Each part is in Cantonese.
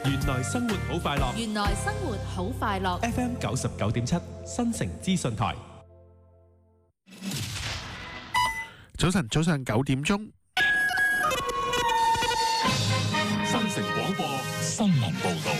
原來生活好快樂。原來生活好快樂。 FM 99.7新城資訊台。早晨9點鐘，新城廣播新聞報道。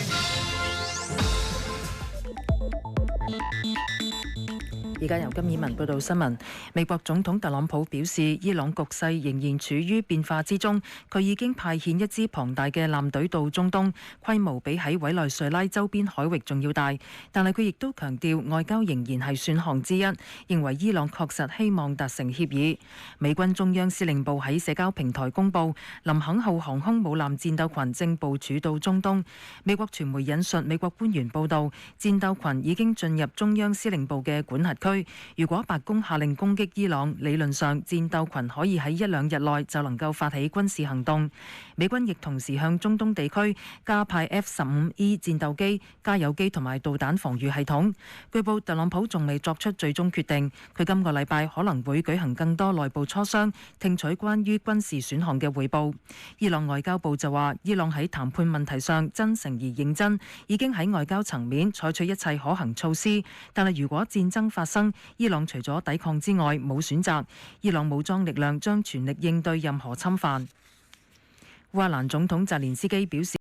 而家由金以文報道新聞。美國總統特朗普表示，伊朗局勢仍然處於變化之中。佢已經派遣一支龐大嘅艦隊到中東，規模比喺委內瑞拉周邊海域仲要大。但係佢亦都強調，外交仍然係選項之一，認為伊朗確實希望達成協議。美軍中央司令部喺社交平台公布，林肯號航空母艦戰鬥群正部署到中東。美國傳媒引述美國官員報道，戰鬥群已經進入中央司令部嘅管轄區。如果白宮下令攻擊伊朗，理論上戰鬥群可以喺1、2日內就能夠發起軍事行動。美軍亦同時向中東地區加派 F-15E 戰鬥機、加油機同埋導彈防禦系統。據報特朗普仲未作出最終決定，佢今個禮拜可能會舉行更多內部磋商，聽取關於軍事選項嘅彙報。伊朗外交部就話，伊朗喺談判問題上真誠而認真，已經喺外交層面採取一切可行措施。但係如果戰爭發生，伊朗除咗抵抗之外冇選擇。伊朗武裝力量將全力應對任何侵犯。烏克蘭總統澤連斯基表示，